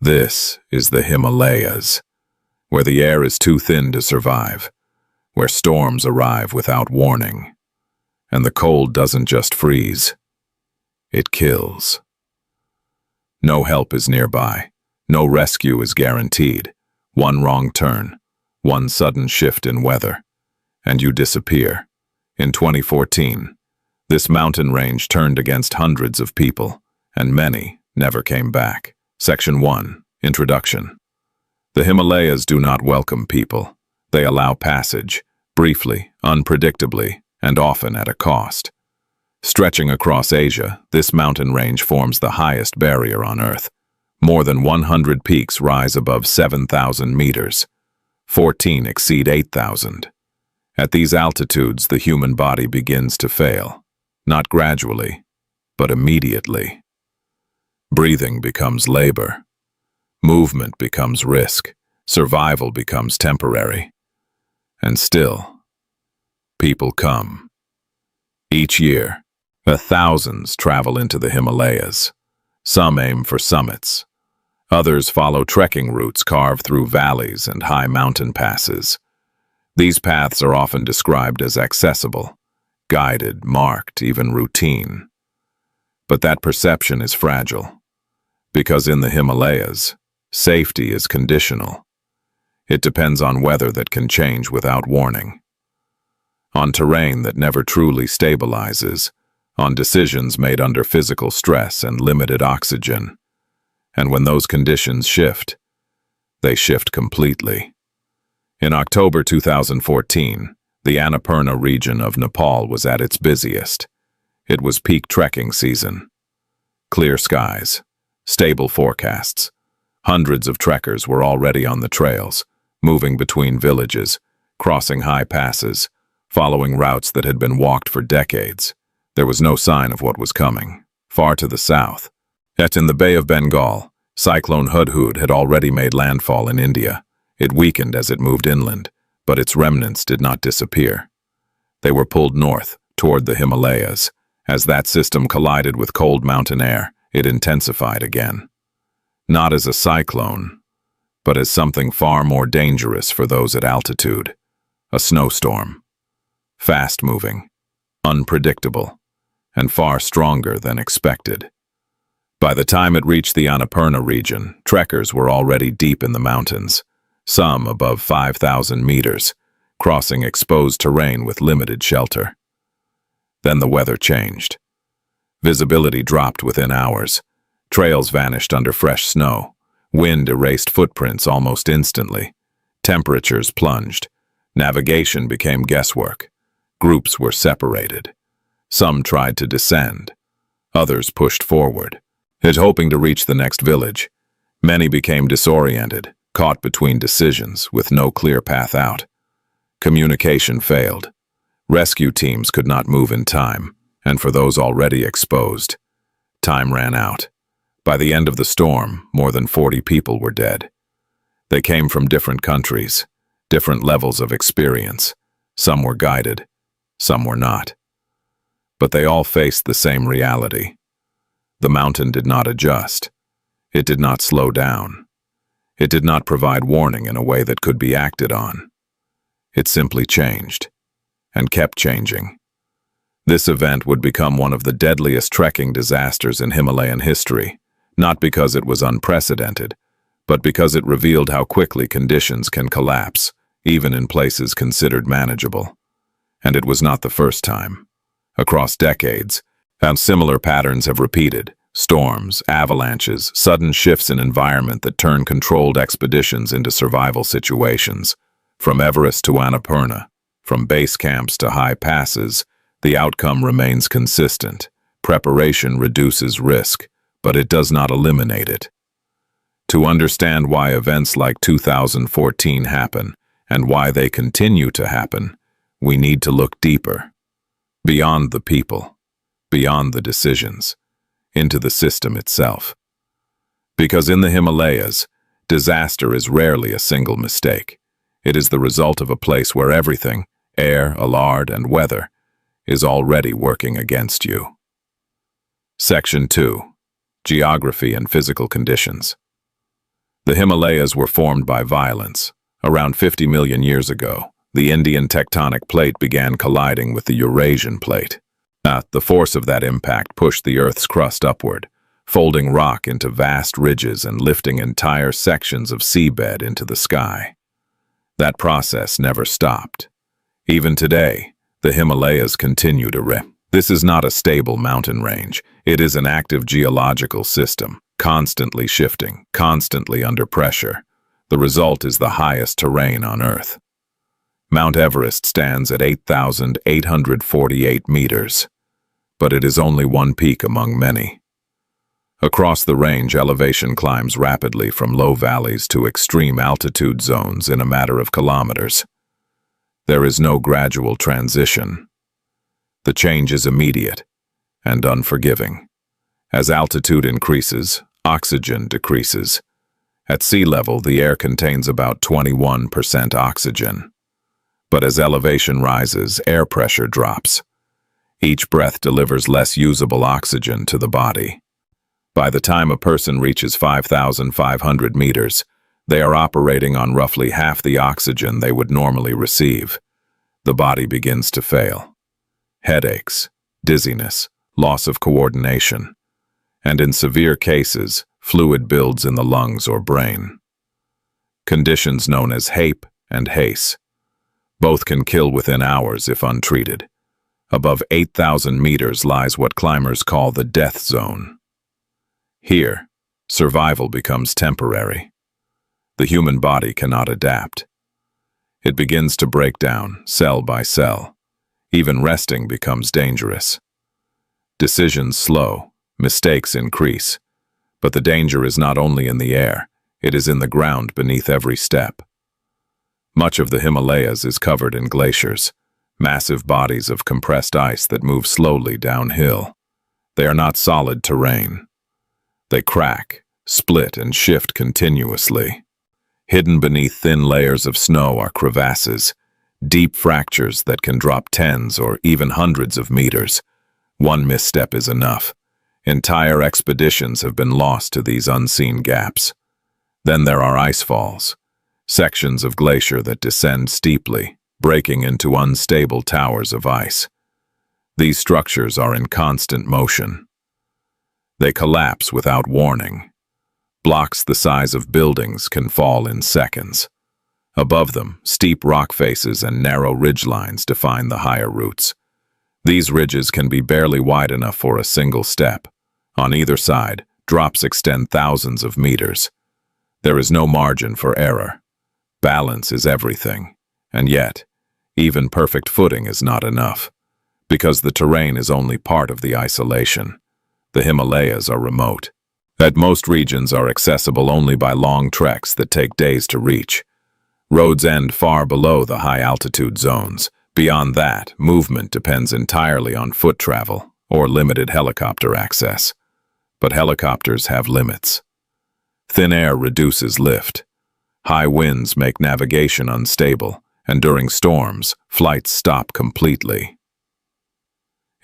This is the Himalayas, where the air is too thin to survive, where storms arrive without warning, and the cold doesn't just freeze, it kills. No help is nearby, no rescue is guaranteed. One wrong turn, one sudden shift in weather, and you disappear. In 2014, this mountain range turned against hundreds of people, and many never came back. Section 1. Introduction. The Himalayas do not welcome people. They allow passage, briefly, unpredictably, and often at a cost. Stretching across Asia, this mountain range forms the highest barrier on Earth. More than 100 peaks rise above 7,000 meters. 14 exceed 8,000. At these altitudes, the human body begins to fail. Not gradually, but immediately. Breathing becomes labor. Movement becomes risk. Survival becomes temporary. And still, people come. Each year, thousands travel into the Himalayas. Some aim for summits. Others follow trekking routes carved through valleys and high mountain passes. These paths are often described as accessible, guided, marked, even routine. But that perception is fragile. Because in the Himalayas, safety is conditional. It depends on weather that can change without warning, on terrain that never truly stabilizes, on decisions made under physical stress and limited oxygen. And when those conditions shift, they shift completely. In October 2014, the Annapurna region of Nepal was at its busiest. It was peak trekking season. Clear skies, stable forecasts. Hundreds of trekkers were already on the trails, moving between villages, crossing high passes, following routes that had been walked for decades. There was no sign of what was coming. Far to the south, yet in the Bay of Bengal, Cyclone Hudhud had already made landfall in India. It weakened as it moved inland, but its remnants did not disappear. They were pulled north, toward the Himalayas. As that system collided with cold mountain air, it intensified again. Not as a cyclone, but as something far more dangerous for those at altitude. A snowstorm. Fast-moving, unpredictable, and far stronger than expected. By the time it reached the Annapurna region, trekkers were already deep in the mountains, some above 5,000 meters, crossing exposed terrain with limited shelter. Then the weather changed. Visibility dropped within hours. Trails vanished under fresh snow. Wind erased footprints almost instantly. Temperatures plunged. Navigation became guesswork. Groups were separated. Some tried to descend. Others pushed forward, hoping to reach the next village. Many became disoriented, caught between decisions with no clear path out. Communication failed. Rescue teams could not move in time, and for those already exposed, time ran out. By the end of the storm, more than 40 people were dead. They came from different countries, different levels of experience. Some were guided, some were not. But they all faced the same reality. The mountain did not adjust. It did not slow down. It did not provide warning in a way that could be acted on. It simply changed, and kept changing. This event would become one of the deadliest trekking disasters in Himalayan history, not because it was unprecedented, but because it revealed how quickly conditions can collapse, even in places considered manageable. And it was not the first time. Across decades, similar patterns have repeated. Storms, avalanches, sudden shifts in environment that turn controlled expeditions into survival situations. From Everest to Annapurna, from base camps to high passes, the outcome remains consistent. Preparation reduces risk, but it does not eliminate it. To understand why events like 2014 happen, and why they continue to happen, we need to look deeper. Beyond the people, beyond the decisions, into the system itself. Because in the Himalayas, disaster is rarely a single mistake. It is the result of a place where everything, air, alard, and weather, is already working against you. Section 2. Geography and physical conditions. The Himalayas were formed by violence. Around 50 million years ago, the Indian tectonic plate began colliding with the Eurasian plate. The force of that impact pushed the Earth's crust upward, folding rock into vast ridges and lifting entire sections of seabed into the sky. That process never stopped. Even today, the Himalayas continue to rip. This is not a stable mountain range. It is an active geological system, constantly shifting, constantly under pressure. The result is the highest terrain on Earth. Mount Everest stands at 8,848 meters, but it is only one peak among many. Across the range, elevation climbs rapidly from low valleys to extreme altitude zones in a matter of kilometers. There is no gradual transition. The change is immediate and unforgiving. As altitude increases, oxygen decreases. At sea level, the air contains about 21% oxygen. But as elevation rises, air pressure drops. Each breath delivers less usable oxygen to the body. By the time a person reaches 5,500 meters, they are operating on roughly half the oxygen they would normally receive. The body begins to fail. Headaches, dizziness, loss of coordination, and in severe cases, fluid builds in the lungs or brain. Conditions known as HAPE and HACE. Both can kill within hours if untreated. Above 8,000 meters lies what climbers call the death zone. Here, survival becomes temporary. The human body cannot adapt. It begins to break down, cell by cell. Even resting becomes dangerous. Decisions slow, mistakes increase. But the danger is not only in the air, it is in the ground beneath every step. Much of the Himalayas is covered in glaciers, massive bodies of compressed ice that move slowly downhill. They are not solid terrain. They crack, split, and shift continuously. Hidden beneath thin layers of snow are crevasses, deep fractures that can drop tens or even hundreds of meters. One misstep is enough. Entire expeditions have been lost to these unseen gaps. Then there are icefalls, sections of glacier that descend steeply, breaking into unstable towers of ice. These structures are in constant motion. They collapse without warning. Blocks the size of buildings can fall in seconds. Above them, steep rock faces and narrow ridgelines define the higher routes. These ridges can be barely wide enough for a single step. On either side, drops extend thousands of meters. There is no margin for error. Balance is everything. And yet, even perfect footing is not enough. Because the terrain is only part of the isolation. The Himalayas are remote. At most regions are accessible only by long treks that take days to reach. Roads end far below the high-altitude zones. Beyond that, movement depends entirely on foot travel or limited helicopter access. But helicopters have limits. Thin air reduces lift. High winds make navigation unstable, and during storms, flights stop completely.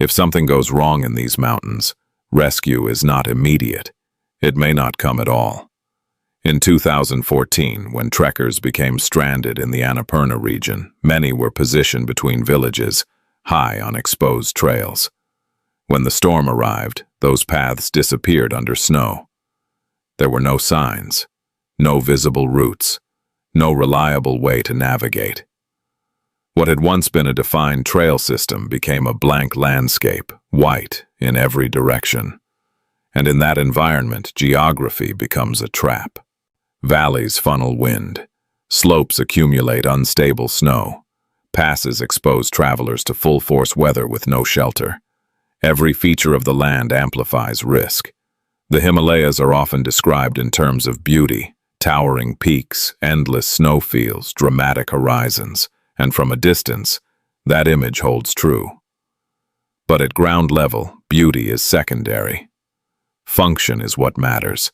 If something goes wrong in these mountains, rescue is not immediate. It may not come at all. In 2014, when trekkers became stranded in the Annapurna region, many were positioned between villages, high on exposed trails. When the storm arrived, those paths disappeared under snow. There were no signs, no visible routes, no reliable way to navigate. What had once been a defined trail system became a blank landscape, white in every direction. And in that environment, geography becomes a trap. Valleys funnel wind, slopes accumulate unstable snow, passes expose travelers to full-force weather with no shelter. Every feature of the land amplifies risk. The Himalayas are often described in terms of beauty, towering peaks, endless snowfields, dramatic horizons, and from a distance, that image holds true. But at ground level, beauty is secondary. Function is what matters,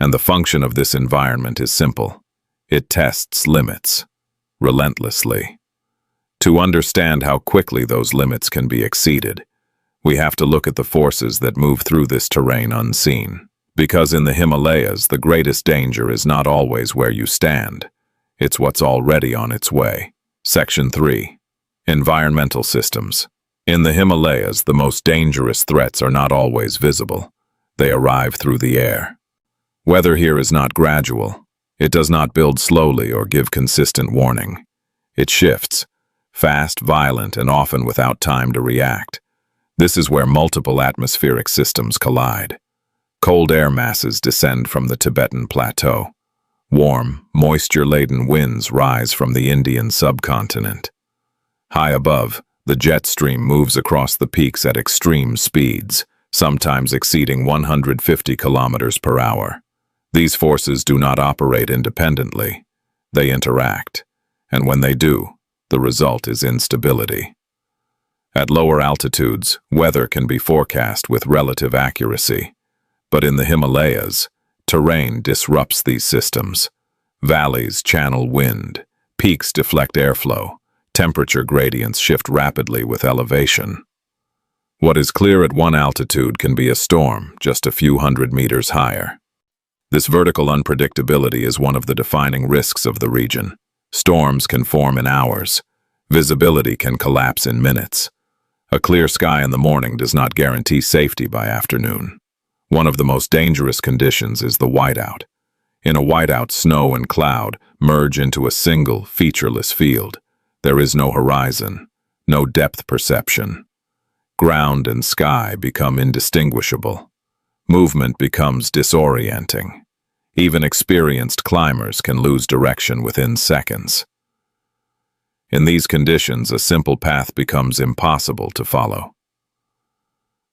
and the function of this environment is simple. It tests limits, relentlessly. To understand how quickly those limits can be exceeded, we have to look at the forces that move through this terrain unseen. Because in the Himalayas, the greatest danger is not always where you stand. It's what's already on its way. Section 3. Environmental systems. In the Himalayas, the most dangerous threats are not always visible. They arrive through the air. Weather here is not gradual. It does not build slowly or give consistent warning. It shifts, fast, violent, and often without time to react. This is where multiple atmospheric systems collide. Cold air masses descend from the Tibetan Plateau. Warm, moisture-laden winds rise from the Indian subcontinent. High above, the jet stream moves across the peaks at extreme speeds, sometimes exceeding 150 kilometers per hour. These forces do not operate independently. They interact, and when they do, the result is instability. At lower altitudes, weather can be forecast with relative accuracy. But in the Himalayas, terrain disrupts these systems. Valleys channel wind, peaks deflect airflow, temperature gradients shift rapidly with elevation. What is clear at one altitude can be a storm just a few hundred meters higher. This vertical unpredictability is one of the defining risks of the region. Storms can form in hours. Visibility can collapse in minutes. A clear sky in the morning does not guarantee safety by afternoon. One of the most dangerous conditions is the whiteout. In a whiteout, snow and cloud merge into a single, featureless field. There is no horizon, no depth perception. Ground and sky become indistinguishable. Movement becomes disorienting. Even experienced climbers can lose direction within seconds. In these conditions, a simple path becomes impossible to follow.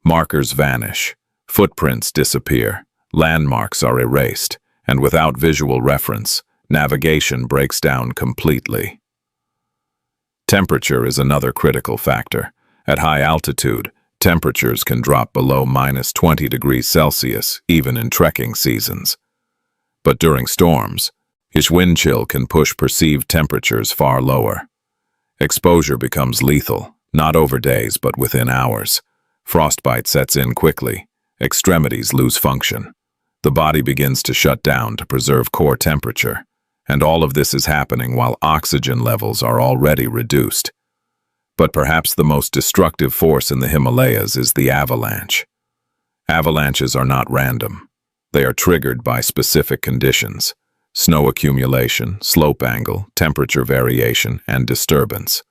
Markers vanish, footprints disappear, landmarks are erased, and without visual reference, navigation breaks down completely. Temperature is another critical factor. At high altitude, temperatures can drop below -20 degrees Celsius, even in trekking seasons. But during storms, wind chill can push perceived temperatures far lower. Exposure becomes lethal, not over days but within hours. Frostbite sets in quickly. Extremities lose function. The body begins to shut down to preserve core temperature. And all of this is happening while oxygen levels are already reduced. But perhaps the most destructive force in the Himalayas is the avalanche. Avalanches are not random. They are triggered by specific conditions: snow accumulation, slope angle, temperature variation, and disturbance.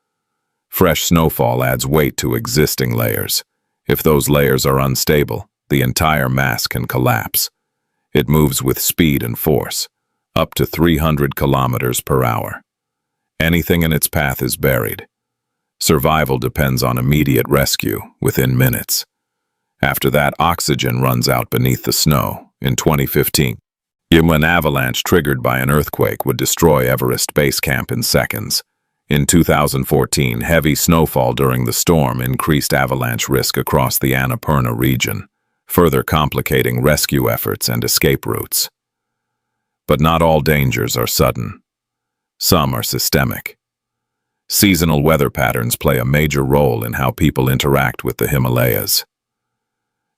Fresh snowfall adds weight to existing layers. If those layers are unstable, the entire mass can collapse. It moves with speed and force, up to 300 kilometers per hour. Anything in its path is buried. Survival depends on immediate rescue within minutes. After that, oxygen runs out beneath the snow. In 2015, an avalanche triggered by an earthquake would destroy Everest Base Camp in seconds. In 2014, heavy snowfall during the storm increased avalanche risk across the Annapurna region, further complicating rescue efforts and escape routes. But not all dangers are sudden. Some are systemic. Seasonal weather patterns play a major role in how people interact with the Himalayas.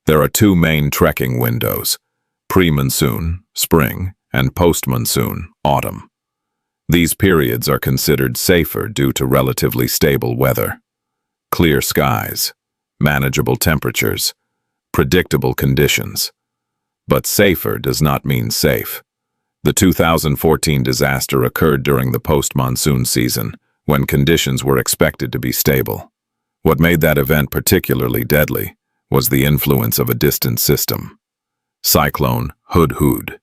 There are two main trekking windows: pre-monsoon, spring, and post-monsoon, autumn. These periods are considered safer due to relatively stable weather. Clear skies, manageable temperatures, predictable conditions. But safer does not mean safe. The 2014 disaster occurred during the post-monsoon season, when conditions were expected to be stable. What made that event particularly deadly was the influence of a distant system. Cyclone Hudhud.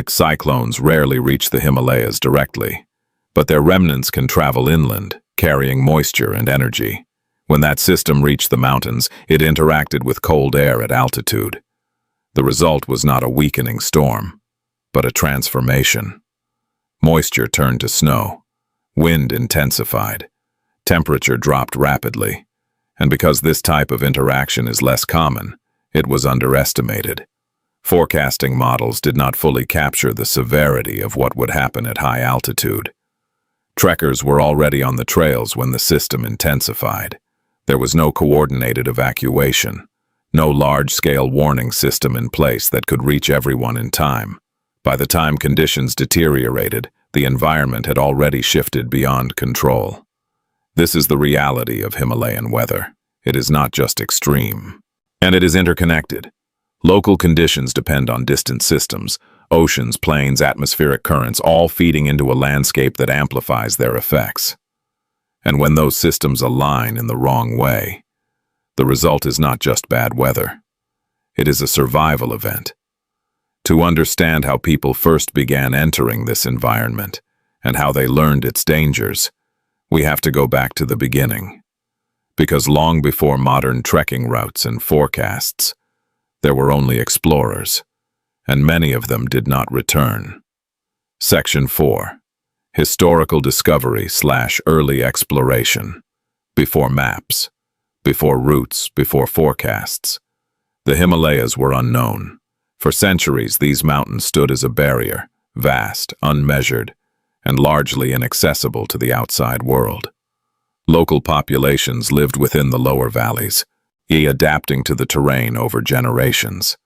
Cyclones rarely reach the Himalayas directly, but their remnants can travel inland, carrying moisture and energy. When that system reached the mountains, it interacted with cold air at altitude. The result was not a weakening storm, but a transformation. Moisture turned to snow. Wind intensified. Temperature dropped rapidly. And because this type of interaction is less common, it was underestimated. Forecasting models did not fully capture the severity of what would happen at high altitude. Trekkers were already on the trails when the system intensified. There was no coordinated evacuation, No large-scale warning system in place that could reach everyone in time. By the time conditions deteriorated, the environment had already shifted beyond control. This is the reality of Himalayan weather. It is not just extreme. And it is interconnected. Local conditions depend on distant systems, oceans, plains, atmospheric currents, all feeding into a landscape that amplifies their effects. And when those systems align in the wrong way, the result is not just bad weather. It is a survival event. To understand how people first began entering this environment and how they learned its dangers, we have to go back to the beginning. Because long before modern trekking routes and forecasts, there were only explorers, and many of them did not return. Section 4. Historical discovery/early exploration. Before maps, before routes, before forecasts, the Himalayas were unknown. For centuries, these mountains stood as a barrier, vast, unmeasured, and largely inaccessible to the outside world. Local populations lived within the lower valleys, adapting to the terrain over generations.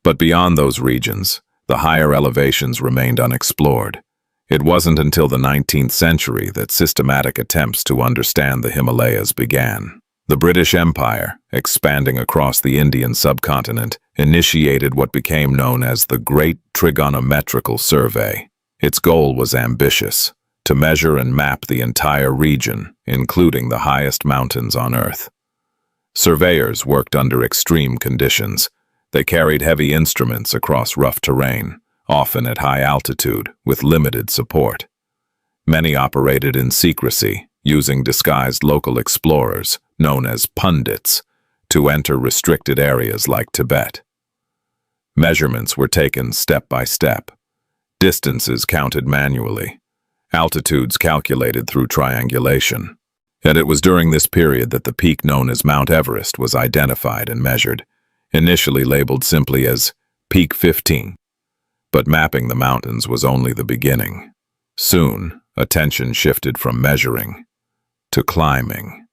But beyond those regions, the higher elevations remained unexplored. It wasn't until the 19th century that systematic attempts to understand the Himalayas began. The British Empire, expanding across the Indian subcontinent, initiated what became known as the Great Trigonometrical Survey. Its goal was ambitious: to measure and map the entire region, including the highest mountains on Earth. Surveyors worked under extreme conditions. They carried heavy instruments across rough terrain, often at high altitude, with limited support. Many operated in secrecy, using disguised local explorers, known as pundits, to enter restricted areas like Tibet. Measurements were taken step by step, distances counted manually, altitudes calculated through triangulation. And it was during this period that the peak known as Mount Everest was identified and measured, initially labeled simply as Peak 15. But mapping the mountains was only the beginning. Soon, attention shifted from measuring to climbing.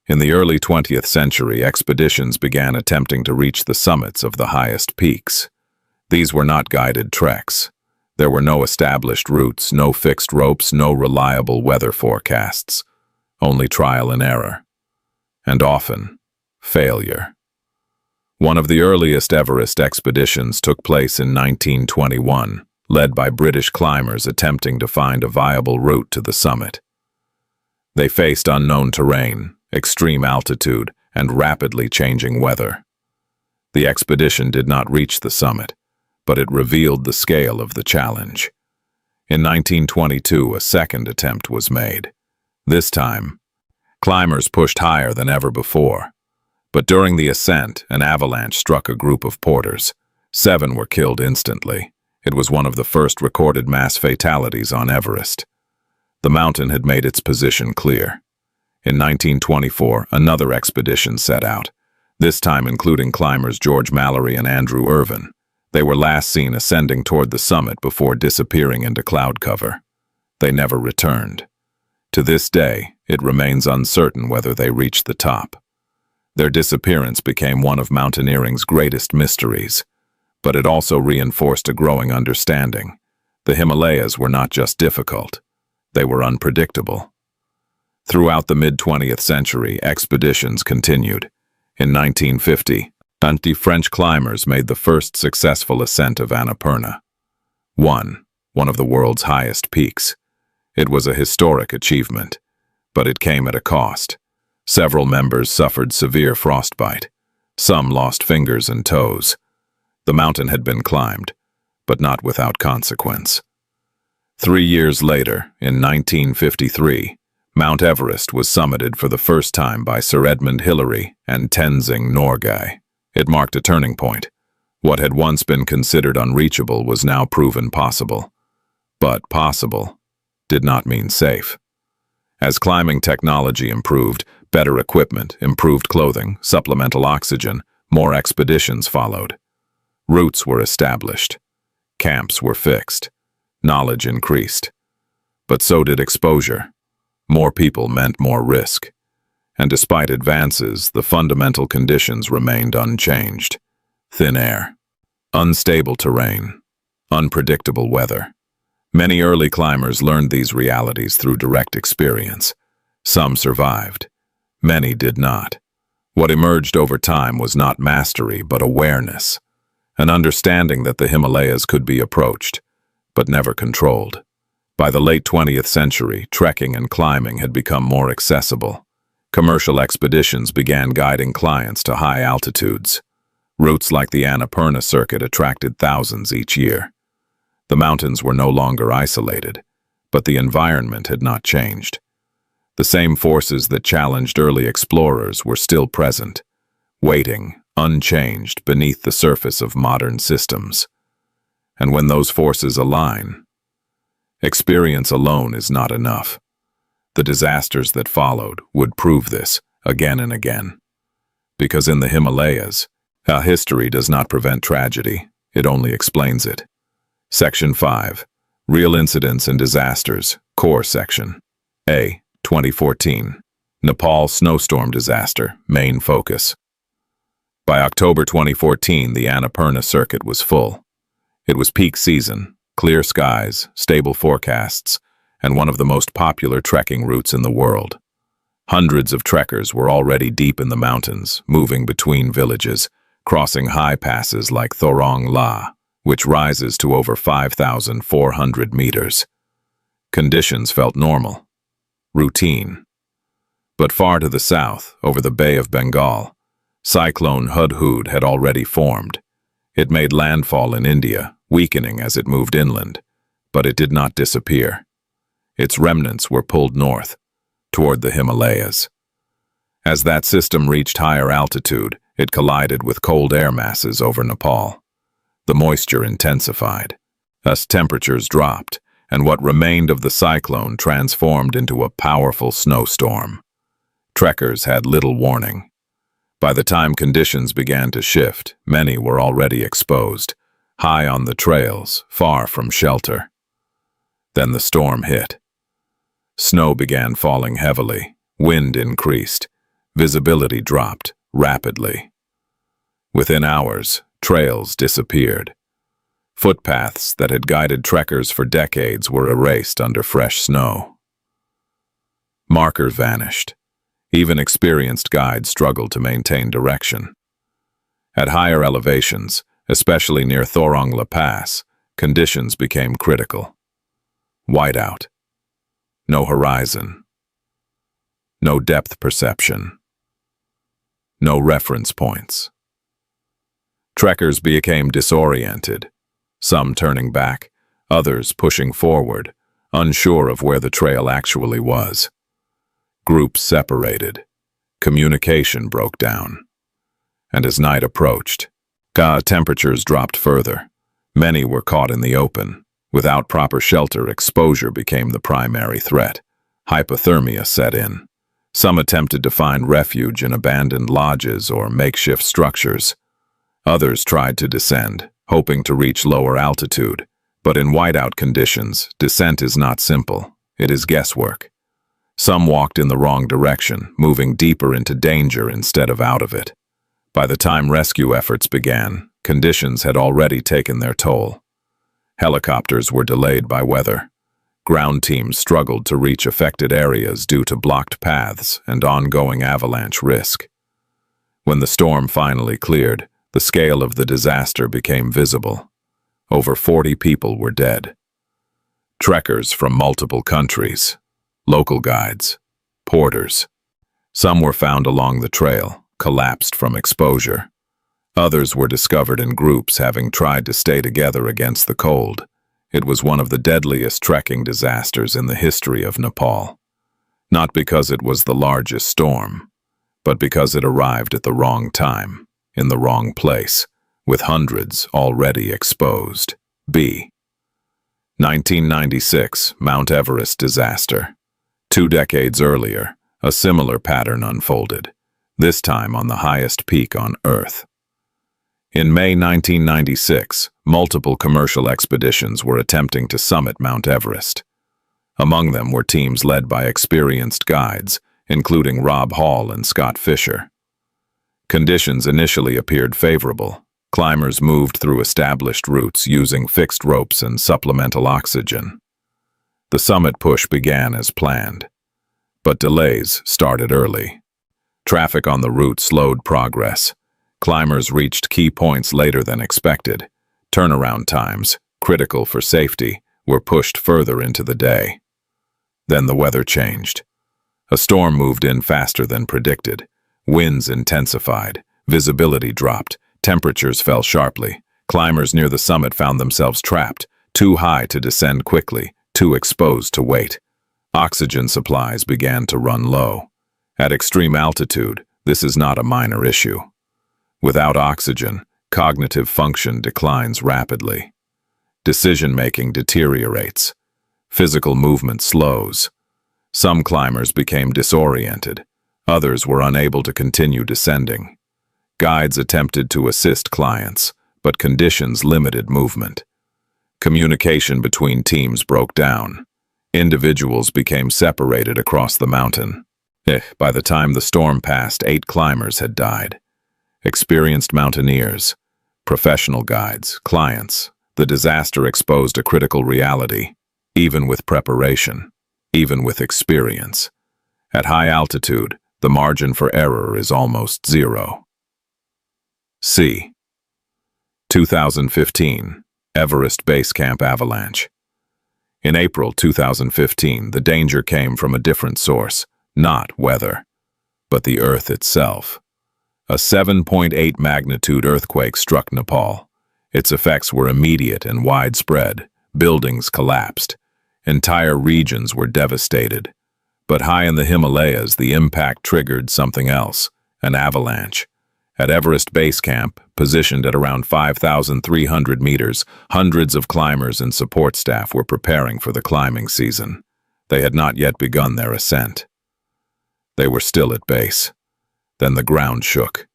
In the early 20th century, expeditions began attempting to reach the summits of the highest peaks. These were not guided treks. There were no established routes, no fixed ropes, no reliable weather forecasts. Only trial and error. And often, failure. One of the earliest Everest expeditions took place in 1921, led by British climbers attempting to find a viable route to the summit. They faced unknown terrain, extreme altitude, and rapidly changing weather. The expedition did not reach the summit, but it revealed the scale of the challenge. In 1922, a second attempt was made. This time, climbers pushed higher than ever before. But during the ascent, an avalanche struck a group of porters. 7 were killed instantly. It was one of the first recorded mass fatalities on Everest. The mountain had made its position clear. In 1924, another expedition set out, this time including climbers George Mallory and Andrew Irvin. They were last seen ascending toward the summit before disappearing into cloud cover. They never returned. To this day, it remains uncertain whether they reached the top. Their disappearance became one of mountaineering's greatest mysteries, but it also reinforced a growing understanding. The Himalayas were not just difficult, they were unpredictable. Throughout the mid-20th century, expeditions continued. In 1950, anti-French climbers made the first successful ascent of Annapurna. One of the world's highest peaks. It was a historic achievement, but it came at a cost. Several members suffered severe frostbite. Some lost fingers and toes. The mountain had been climbed, but not without consequence. 3 years later, in 1953, Mount Everest was summited for the first time by Sir Edmund Hillary and Tenzing Norgay. It marked a turning point. What had once been considered unreachable was now proven possible. But possible did not mean safe. As climbing technology improved, better equipment, improved clothing, supplemental oxygen, more expeditions followed. Routes were established. Camps were fixed. Knowledge increased. But so did exposure. More people meant more risk. And despite advances, the fundamental conditions remained unchanged. Thin air, unstable terrain, unpredictable weather. Many early climbers learned these realities through direct experience. Some survived. Many did not. What emerged over time was not mastery, but awareness, an understanding that the Himalayas could be approached, but never controlled. By the late 20th century, trekking and climbing had become more accessible. Commercial expeditions began guiding clients to high altitudes. Routes like the Annapurna circuit attracted thousands each year. The mountains were no longer isolated, but the environment had not changed. The same forces that challenged early explorers were still present, waiting, unchanged, beneath the surface of modern systems. And when those forces align, experience alone is not enough. The disasters that followed would prove this again and again. Because in the Himalayas, history does not prevent tragedy, it only explains it. Section 5. Real Incidents and Disasters, Core Section. A. 2014. Nepal Snowstorm Disaster, Main Focus. By October 2014, the Annapurna circuit was full. It was peak season, clear skies, stable forecasts, and one of the most popular trekking routes in the world. Hundreds of trekkers were already deep in the mountains, moving between villages, crossing high passes like Thorong La, which rises to over 5,400 meters. Conditions felt normal, routine. But far to the south, over the Bay of Bengal, Cyclone Hudhud had already formed. It made landfall in India, weakening as it moved inland, but it did not disappear. Its remnants were pulled north, toward the Himalayas. As that system reached higher altitude, it collided with cold air masses over Nepal. The moisture intensified. Thus temperatures dropped, and what remained of the cyclone transformed into a powerful snowstorm. Trekkers had little warning. By the time conditions began to shift, many were already exposed, high on the trails, far from shelter. Then the storm hit. Snow began falling heavily, wind increased, visibility dropped rapidly. Within hours, trails disappeared. Footpaths that had guided trekkers for decades were erased under fresh snow. Markers vanished. Even experienced guides struggled to maintain direction. At higher elevations, especially near Thorong La Pass, conditions became critical. Whiteout. No horizon. No depth perception. No reference points. Trekkers became disoriented, some turning back, others pushing forward, unsure of where the trail actually was. Groups separated. Communication broke down. And as night approached, temperatures dropped further. Many were caught in the open. Without proper shelter, exposure became the primary threat. Hypothermia set in. Some attempted to find refuge in abandoned lodges or makeshift structures. Others tried to descend, hoping to reach lower altitude. But in whiteout conditions, descent is not simple. It is guesswork. Some walked in the wrong direction, moving deeper into danger instead of out of it. By the time rescue efforts began, conditions had already taken their toll. Helicopters were delayed by weather. Ground teams struggled to reach affected areas due to blocked paths and ongoing avalanche risk. When the storm finally cleared, the scale of the disaster became visible. Over 40 people were dead. Trekkers from multiple countries, local guides, porters. Some were found along the trail, collapsed from exposure. Others were discovered in groups having tried to stay together against the cold. It was one of the deadliest trekking disasters in the history of Nepal. Not because it was the largest storm, but because it arrived at the wrong time, in the wrong place, with hundreds already exposed. B. 1996 Mount Everest disaster. 2 decades earlier, a similar pattern unfolded, this time on the highest peak on Earth. In May 1996, multiple commercial expeditions were attempting to summit Mount Everest. Among them were teams led by experienced guides, including Rob Hall and Scott Fisher. Conditions initially appeared favorable. Climbers moved through established routes using fixed ropes and supplemental oxygen. The summit push began as planned, but delays started early. Traffic on the route slowed progress. Climbers reached key points later than expected. Turnaround times, critical for safety, were pushed further into the day. Then the weather changed. A storm moved in faster than predicted. Winds intensified, visibility dropped, temperatures fell sharply. Climbers near the summit found themselves trapped, too high to descend quickly, too exposed to wait. Oxygen supplies began to run low. At extreme altitude, this is not a minor issue. Without oxygen, cognitive function declines rapidly. Decision-making deteriorates. Physical movement slows. Some climbers became disoriented. Others were unable to continue descending. Guides attempted to assist clients, but conditions limited movement. Communication between teams broke down. Individuals became separated across the mountain. By the time the storm passed, 8 climbers had died. Experienced mountaineers, professional guides, clients, the disaster exposed a critical reality, even with preparation, even with experience. At high altitude, the margin for error is almost zero. C. 2015, Everest Base Camp Avalanche. In April 2015, the danger came from a different source, not weather, but the Earth itself. A 7.8 magnitude earthquake struck Nepal. Its effects were immediate and widespread. Buildings collapsed. Entire regions were devastated. But high in the Himalayas, the impact triggered something else, an avalanche. At Everest Base Camp, positioned at around 5,300 meters, hundreds of climbers and support staff were preparing for the climbing season. They had not yet begun their ascent. They were still at base. Then the ground shook.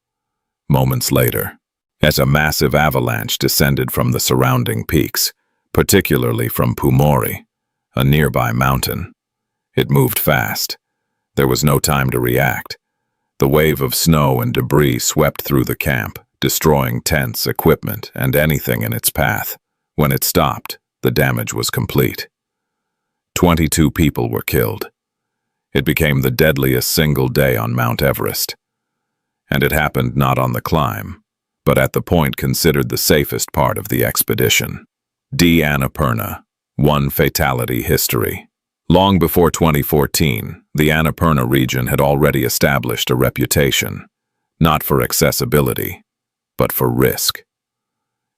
Moments later, as a massive avalanche descended from the surrounding peaks, particularly from Pumori, a nearby mountain. It moved fast. There was no time to react. The wave of snow and debris swept through the camp, destroying tents, equipment, and anything in its path. When it stopped, the damage was complete. 22 people were killed. It became the deadliest single day on Mount Everest. And it happened not on the climb, but at the point considered the safest part of the expedition. Annapurna, one fatality history. Long before 2014, the Annapurna region had already established a reputation, not for accessibility, but for risk.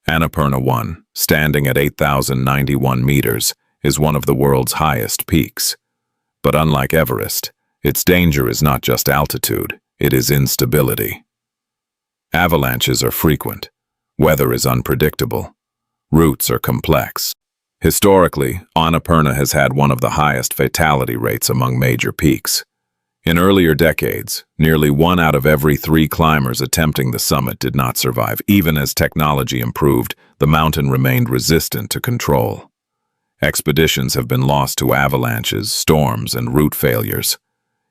Annapurna 1, standing at 8,091 meters, is one of the world's highest peaks. But unlike Everest, its danger is not just altitude, it is instability. Avalanches are frequent. Weather is unpredictable. Routes are complex. Historically, Annapurna has had one of the highest fatality rates among major peaks. In earlier decades, nearly 1 out of every 3 climbers attempting the summit did not survive. Even as technology improved, the mountain remained resistant to control. Expeditions have been lost to avalanches, storms, and route failures.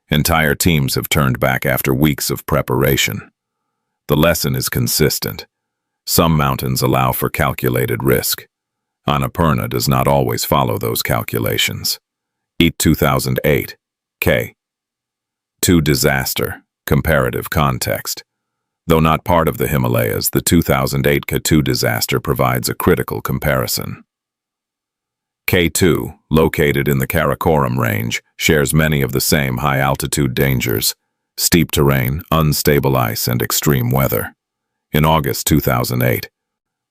Entire teams have turned back after weeks of preparation. The lesson is consistent. Some mountains allow for calculated risk. Annapurna does not always follow those calculations. 2008, K. 2 Disaster, comparative context. Though not part of the Himalayas, the 2008 K2 disaster provides a critical comparison. K2, located in the Karakoram range, shares many of the same high-altitude dangers: steep terrain, unstable ice, and extreme weather. In August 2008,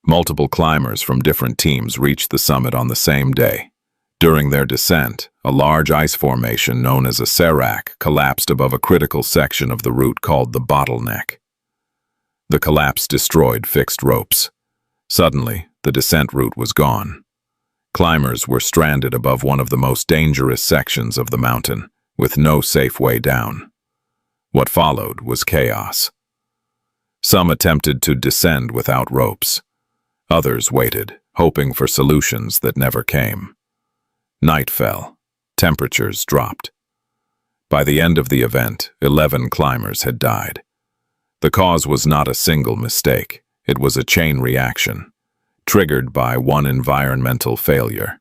multiple climbers from different teams reached the summit on the same day. During their descent, a large ice formation known as a serac collapsed above a critical section of the route called the Bottleneck. The collapse destroyed fixed ropes. Suddenly, the descent route was gone. Climbers were stranded above one of the most dangerous sections of the mountain, with no safe way down. What followed was chaos. Some attempted to descend without ropes. Others waited, hoping for solutions that never came. Night fell. Temperatures dropped. By the end of the event, 11 climbers had died. The cause was not a single mistake. It was a chain reaction, triggered by one environmental failure.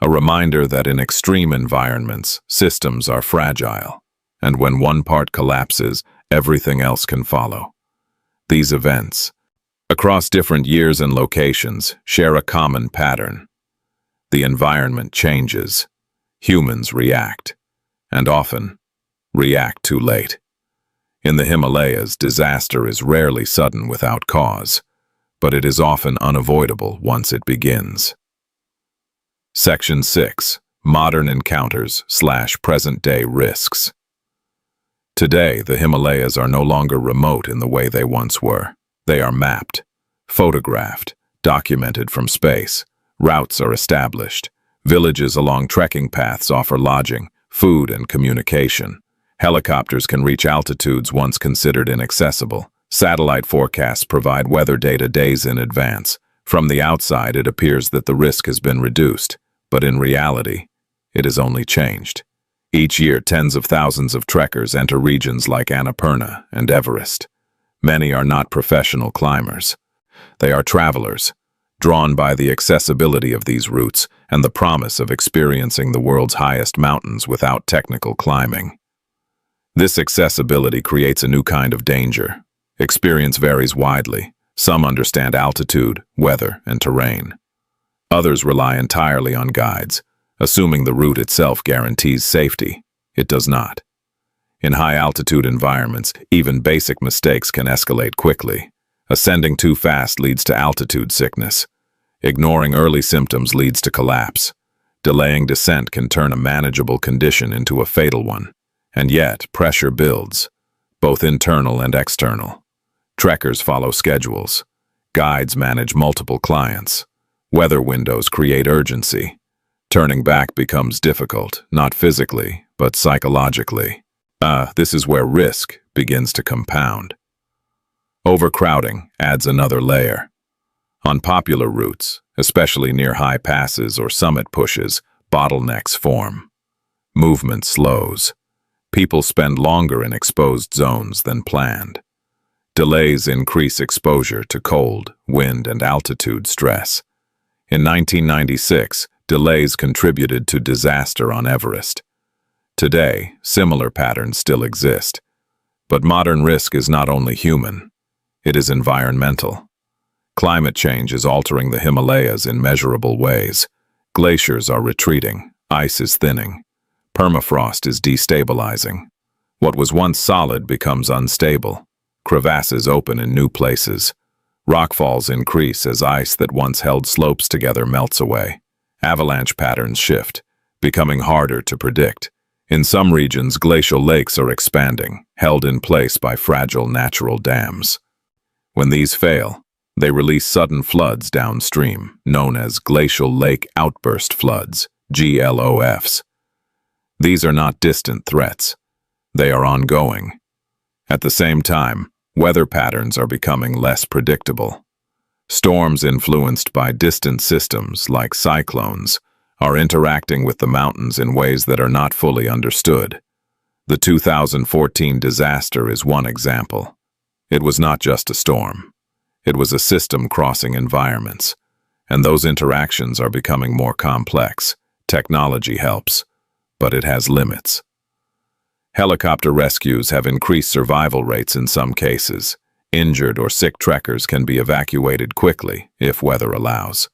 A reminder that in extreme environments, systems are fragile, and when one part collapses, everything else can follow. These events, across different years and locations, share a common pattern. The environment changes, humans react, and often react too late. In the Himalayas, disaster is rarely sudden without cause, but it is often unavoidable once it begins. Section 6. Modern Encounters/Present-Day Risks. Today, the Himalayas are no longer remote in the way they once were. They are mapped, photographed, documented from space. Routes are established. Villages along trekking paths offer lodging, food, and communication. Helicopters can reach altitudes once considered inaccessible. Satellite forecasts provide weather data days in advance. From the outside, it appears that the risk has been reduced, but in reality, it has only changed. Each year, tens of thousands of trekkers enter regions like Annapurna and Everest. Many are not professional climbers. They are travelers, drawn by the accessibility of these routes and the promise of experiencing the world's highest mountains without technical climbing. This accessibility creates a new kind of danger. Experience varies widely. Some understand altitude, weather, and terrain. Others rely entirely on guides, assuming the route itself guarantees safety. It does not. In high-altitude environments, even basic mistakes can escalate quickly. Ascending too fast leads to altitude sickness. Ignoring early symptoms leads to collapse. Delaying descent can turn a manageable condition into a fatal one. And yet, pressure builds, both internal and external. Trekkers follow schedules. Guides manage multiple clients. Weather windows create urgency. Turning back becomes difficult, not physically, but psychologically. This is where risk begins to compound. Overcrowding adds another layer. On popular routes, especially near high passes or summit pushes, bottlenecks form. Movement slows. People spend longer in exposed zones than planned. Delays increase exposure to cold, wind, and altitude stress. In 1996, delays contributed to disaster on Everest. Today, similar patterns still exist. But modern risk is not only human, it is environmental. Climate change is altering the Himalayas in measurable ways. Glaciers are retreating, ice is thinning. Permafrost is destabilizing. What was once solid becomes unstable. Crevasses open in new places. Rockfalls increase as ice that once held slopes together melts away. Avalanche patterns shift, becoming harder to predict. In some regions, glacial lakes are expanding, held in place by fragile natural dams. When these fail, they release sudden floods downstream, known as glacial lake outburst floods, GLOFs. These are not distant threats. They are ongoing. At the same time, weather patterns are becoming less predictable. Storms influenced by distant systems, like cyclones, are interacting with the mountains in ways that are not fully understood. The 2014 disaster is one example. It was not just a storm. It was a system crossing environments, and those interactions are becoming more complex. Technology helps, but it has limits. Helicopter rescues have increased survival rates in some cases. Injured or sick trekkers can be evacuated quickly, if weather allows.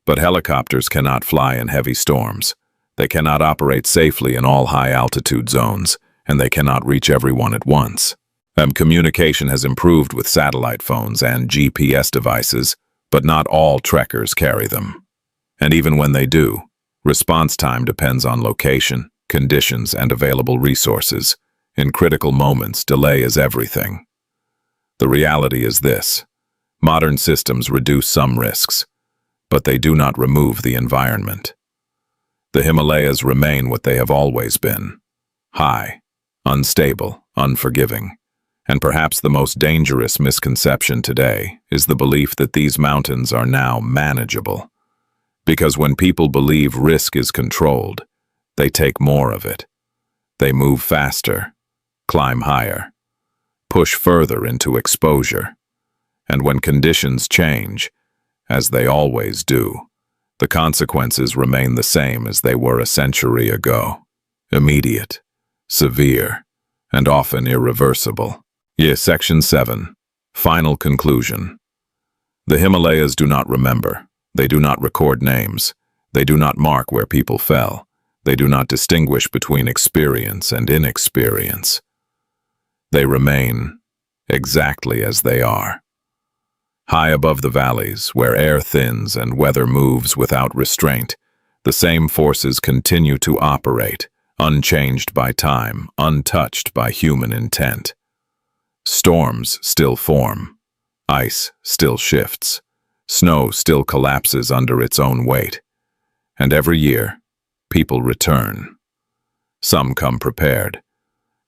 But helicopters cannot fly in heavy storms. They cannot operate safely in all high-altitude zones, and they cannot reach everyone at once. Communication has improved with satellite phones and GPS devices, but not all trekkers carry them. And even when they do, response time depends on location, conditions, and available resources. In critical moments, delay is everything. The reality is this: modern systems reduce some risks, but they do not remove the environment. The Himalayas remain what they have always been: high, unstable, unforgiving. And perhaps the most dangerous misconception today is the belief that these mountains are now manageable. Because when people believe risk is controlled, they take more of it. They move faster, climb higher, push further into exposure. And when conditions change, as they always do, the consequences remain the same as they were a century ago. Immediate, severe, and often irreversible. Section 7. Final conclusion. The Himalayas do not remember. They do not record names. They do not mark where people fell. They do not distinguish between experience and inexperience. They remain exactly as they are. High above the valleys, where air thins and weather moves without restraint, the same forces continue to operate, unchanged by time, untouched by human intent. Storms still form. Ice still shifts. Snow still collapses under its own weight. And every year, people return. Some come prepared.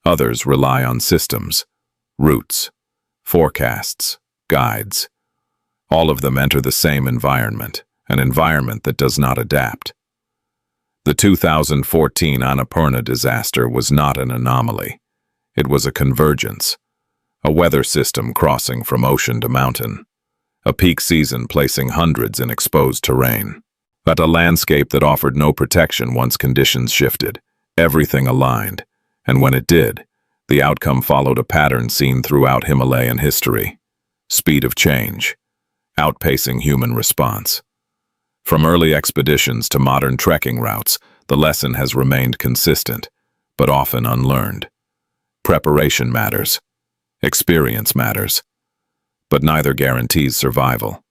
Others rely on systems, routes, forecasts, guides. All of them enter the same environment, an environment that does not adapt. The 2014 Annapurna disaster was not an anomaly. It was a convergence, a weather system crossing from ocean to mountain, a peak season placing hundreds in exposed terrain. But a landscape that offered no protection once conditions shifted. Everything aligned, and when it did, the outcome followed a pattern seen throughout Himalayan history. Speed of change, outpacing human response. From early expeditions to modern trekking routes, the lesson has remained consistent, but often unlearned. Preparation matters. Experience matters. But neither guarantees survival.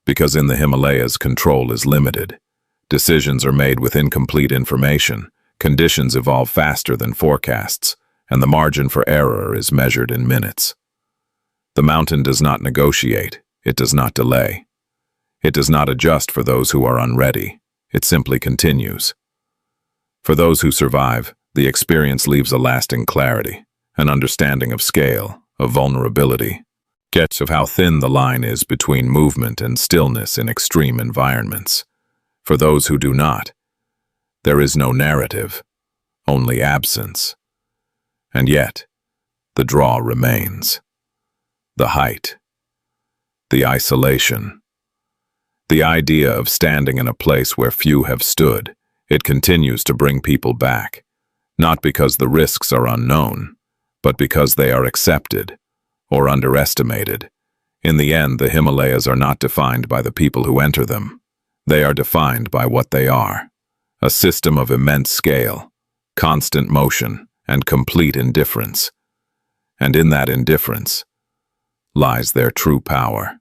Because in the Himalayas, control is limited. Decisions are made with incomplete information, conditions evolve faster than forecasts, and the margin for error is measured in minutes. The mountain does not negotiate, it does not delay. It does not adjust for those who are unready, it simply continues. For those who survive, the experience leaves a lasting clarity, an understanding of scale, of vulnerability, sketch of how thin the line is between movement and stillness in extreme environments. For those who do not, there is no narrative, only absence. And yet, the draw remains. The height, the isolation, the idea of standing in a place where few have stood. It continues to bring people back, not because the risks are unknown, but because they are accepted or underestimated. In the end, the Himalayas are not defined by the people who enter them. They are defined by what they are: a system of immense scale, constant motion, and complete indifference. And in that indifference lies their true power.